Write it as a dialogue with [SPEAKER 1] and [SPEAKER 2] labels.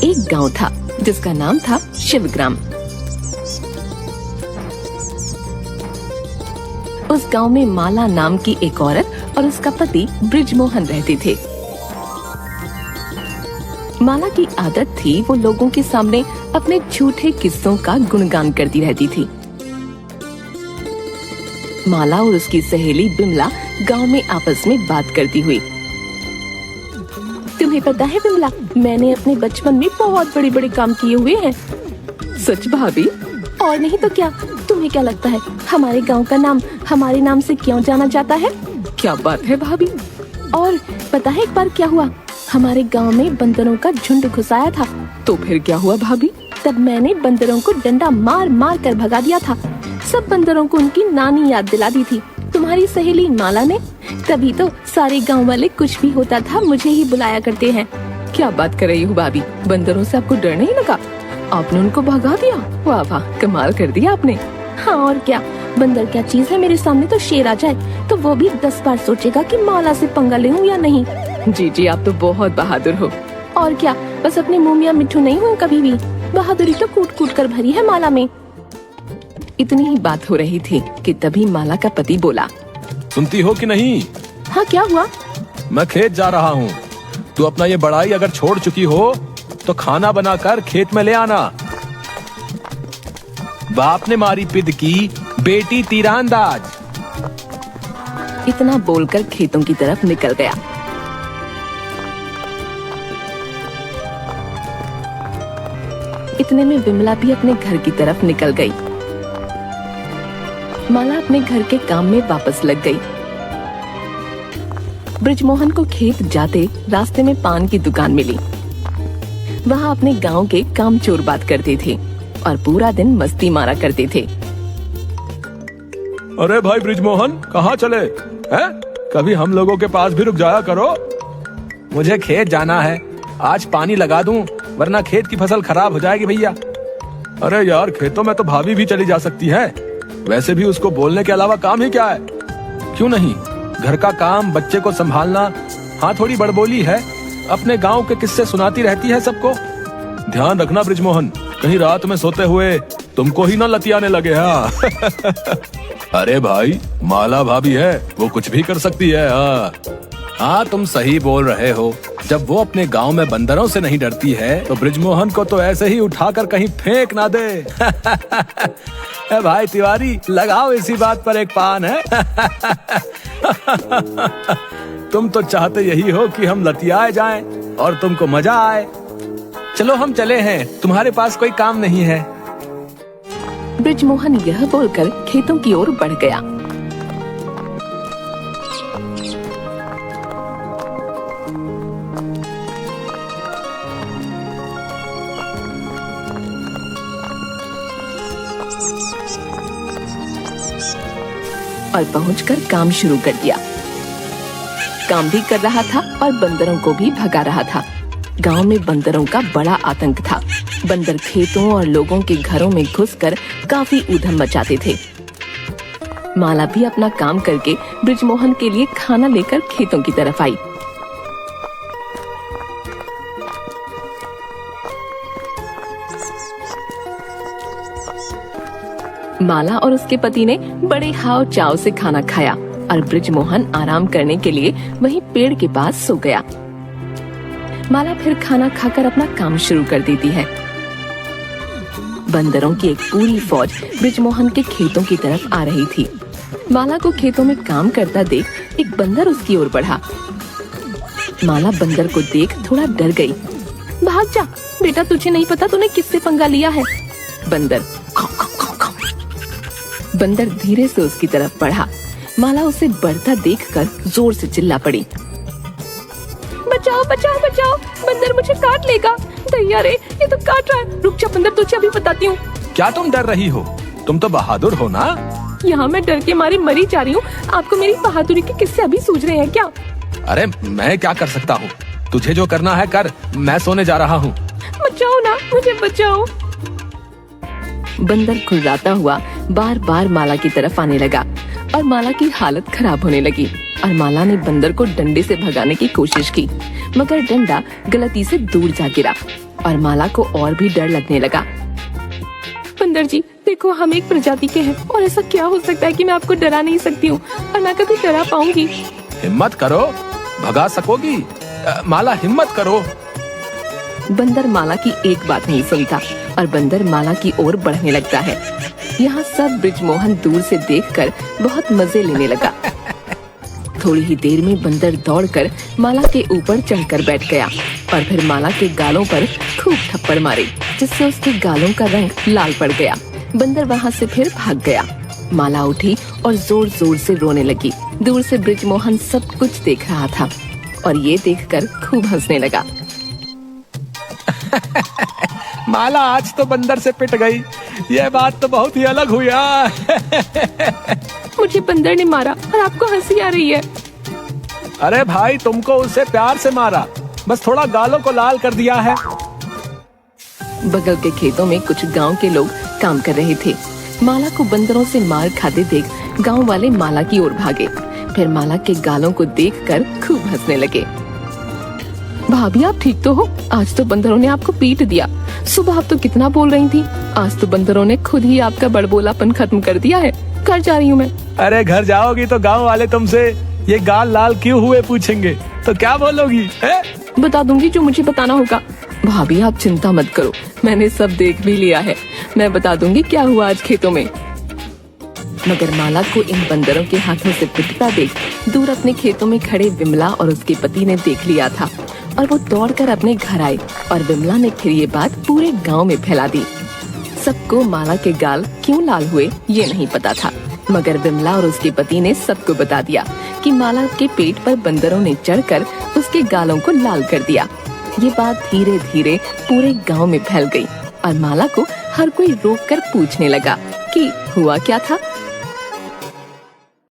[SPEAKER 1] एक गांव था जिसका नाम था शिवग्राम। उस गांव में माला नाम की एक औरत और उसका पति बृजमोहन रहते थे। माला की आदत थी वो लोगों के सामने अपने झूठे किस्सों का गुणगान करती रहती थी। माला और उसकी सहेली बिमला गांव में आपस में बात करती हुई, तुम्हें पता है बिमला, मैंने अपने बचपन में बहुत बड़े बड़े काम किए हुए हैं। सच भाभी? और नहीं तो क्या। तुम्हें क्या लगता है हमारे गांव का नाम हमारे नाम से क्यों जाना जाता है? क्या बात है भाभी। और पता है एक बार क्या हुआ, हमारे गांव में बंदरों का झुंड घुस आया था। तो फिर क्या हुआ भाभी? तब मैंने बंदरों को डंडा मार मार कर भगा दिया था। सब बंदरों को उनकी नानी याद दिला दी थी, तुम्हारी सहेली माला ने। तभी तो सारे गांव वाले कुछ भी होता था मुझे ही बुलाया करते हैं। क्या बात कर रही हो भाभी, बंदरों से आपको डर नहीं लगा? आपने उनको भगा दिया? वाह वाह, कमाल कर दिया आपने। हाँ और क्या, बंदर क्या चीज है, मेरे सामने तो शेर आ जाए तो वो भी 10 बार सोचेगा कि माला से पंगा ले लूं या नहीं। जी जी, आप तो बहुत बहादुर हो। और क्या, बस अपने मुंह मियां मिट्ठू नहीं हुए कभी भी। बहादुरी तो कूट कूट कर भरी है माला में। इतनी ही बात हो रही थी कि तभी माला का पति बोला,
[SPEAKER 2] सुनती हो कि नहीं?
[SPEAKER 1] हाँ क्या हुआ?
[SPEAKER 2] मैं खेत जा रहा हूँ। तू अपना ये बड़ाई अगर छोड़ चुकी हो तो खाना बनाकर खेत में ले आना। बाप ने मारी पिद की, बेटी तीरंदाज।
[SPEAKER 1] इतना बोलकर खेतों की तरफ निकल गया। इतने में बिमला भी अपने घर की तरफ निकल गई। माला अपने घर के काम में वापस लग गई। बृजमोहन को खेत जाते रास्ते में पान की दुकान मिली। वहाँ अपने गांव के कामचोर बात करते थे और पूरा दिन मस्ती मारा करते थे।
[SPEAKER 2] अरे भाई बृजमोहन, कहाँ चले हैं? कभी हम लोगों के पास भी रुक जाया करो। मुझे खेत जाना है, आज पानी लगा दूं वरना खेत की फसल खराब हो जाएगी भैया। अरे यार, खेतों में तो भाभी भी चली जा सकती है। वैसे भी उसको बोलने के अलावा काम ही क्या है? क्यों नहीं, घर का काम, बच्चे को संभालना। हाँ, थोड़ी बड़बोली है, अपने गांव के किस्से सुनाती रहती है सबको। ध्यान रखना बृजमोहन, कहीं रात में सोते हुए तुमको ही ना लतियाने लगे। हाँ अरे भाई, माला भाभी है, वो कुछ भी कर सकती है। हाँ, तुम सही बोल रहे हो। जब वो अपने गांव में बंदरों से नहीं डरती है तो बृजमोहन को तो ऐसे ही उठाकर कहीं फेंक ना दे। ए भाई तिवारी, लगाओ इसी बात पर एक पान है। तुम तो चाहते यही हो कि हम लतियाए जाएं और तुमको मजा आए। चलो हम चले हैं, तुम्हारे पास कोई काम नहीं है।
[SPEAKER 1] बृजमोहन यह बोलकर खेतों की ओर बढ़ गया। और पहुंचकर काम शुरू कर दिया। काम भी कर रहा था और बंदरों को भी भगा रहा था। गांव में बंदरों का बड़ा आतंक था। बंदर खेतों और लोगों के घरों में घुसकर काफी ऊधम मचाते थे। माला भी अपना काम करके बृजमोहन के लिए खाना लेकर खेतों की तरफ आई। माला और उसके पति ने बड़े हाव चाव से खाना खाया और बृजमोहन आराम करने के लिए वहीं पेड़ के पास सो गया। माला फिर खाना खाकर अपना काम शुरू कर देती है। बंदरों की एक पूरी फौज बृजमोहन के खेतों की तरफ आ रही थी। माला को खेतों में काम करता देख एक बंदर उसकी ओर बढ़ा। माला बंदर को देख थोड़ा डर गई। भाग जा बेटा, तुझे नहीं पता तूने किससे पंगा लिया है। बंदर बंदर धीरे से उसकी तरफ बढ़ा। माला उसे बढ़ता देखकर जोर से चिल्ला पड़ी, बचाओ बचाओ बचाओ, बंदर मुझे काट लेगा। दैया रे, ये तो काट रहा है। रुक जा बंदर, तुझे अभी बताती हूँ।
[SPEAKER 2] क्या तुम डर रही हो? तुम तो बहादुर हो ना।
[SPEAKER 1] यहाँ मैं डर के मारे मरी जा रही हूँ। आपको मेरी बहादुरी के किस्से अभी सूझ रहे हैं क्या?
[SPEAKER 2] अरे मैं क्या कर सकता हूँ, तुझे जो करना है कर, मैं सोने जा रहा हूँ।
[SPEAKER 1] बचाओ ना, मुझे बचाओ। बंदर खुर्राता हुआ बार बार माला की तरफ आने लगा और माला की हालत खराब होने लगी और माला ने बंदर को डंडे से भगाने की कोशिश की, मगर डंडा गलती से दूर जा गिरा और माला को और भी डर लगने लगा। बंदर जी देखो, हम एक प्रजाति के हैं और ऐसा क्या हो सकता है कि मैं आपको डरा नहीं सकती हूँ और ना कभी डरा पाऊंगी।
[SPEAKER 2] हिम्मत करो, भगा सकोगी। माला हिम्मत करो।
[SPEAKER 1] बंदर माला की एक बात नहीं सुनता और बंदर माला की ओर बढ़ने लगता है। यहाँ सब ब्रिजमोहन दूर से देखकर बहुत मजे लेने लगा। थोड़ी ही देर में बंदर दौड़कर माला के ऊपर चढ़कर बैठ गया और फिर माला के गालों पर खूब थप्पड़ मारे, जिससे उसके गालों का रंग लाल पड़ गया। बंदर वहाँ से फिर भाग गया। माला उठी और जोर जोर से रोने लगी। दूर से ब्रिजमोहन सब कुछ देख रहा था और ये देखकर खूब हंसने लगा।
[SPEAKER 2] माला आज तो बंदर से पिट गई। यह बात तो बहुत ही अलग हुई।
[SPEAKER 1] मुझे बंदर ने मारा और आपको हंसी आ रही है।
[SPEAKER 2] अरे भाई, तुमको उससे प्यार से मारा, बस थोड़ा गालों को लाल कर दिया है।
[SPEAKER 1] बगल के खेतों में कुछ गांव के लोग काम कर रहे थे। माला को बंदरों से मार खाते देख गांव वाले माला की ओर भागे। फिर माला के गालों को देखकर खूब हंसने लगे। भाभी आप ठीक तो हो? आज तो बंदरों ने आपको पीट दिया। सुबह आप तो कितना बोल रही थी, आज तो बंदरों ने खुद ही आपका बड़बोलापन खत्म कर दिया है। घर जा रही हूँ मैं।
[SPEAKER 2] अरे घर जाओगी तो गांव वाले तुमसे ये गाल लाल क्यों हुए पूछेंगे, तो क्या बोलोगी है?
[SPEAKER 1] बता दूंगी जो मुझे बताना होगा। भाभी आप चिंता मत करो, मैंने सब देख भी लिया है। मैं बता दूंगी क्या हुआ आज खेतों में। मगर माला को इन बंदरों के हाथों से पिटता देख दूर अपने खेतों में खड़े विमला और उसके पति ने देख लिया था और वो दौड़कर अपने घर आए और विमला ने फिर ये बात पूरे गांव में फैला दी। सबको माला के गाल क्यों लाल हुए ये नहीं पता था, मगर विमला और उसके पति ने सबको बता दिया कि माला के पेट पर बंदरों ने चढ़कर उसके गालों को लाल कर दिया। ये बात धीरे धीरे पूरे गांव में फैल गई और माला को हर कोई रोक कर पूछने लगा कि हुआ क्या था।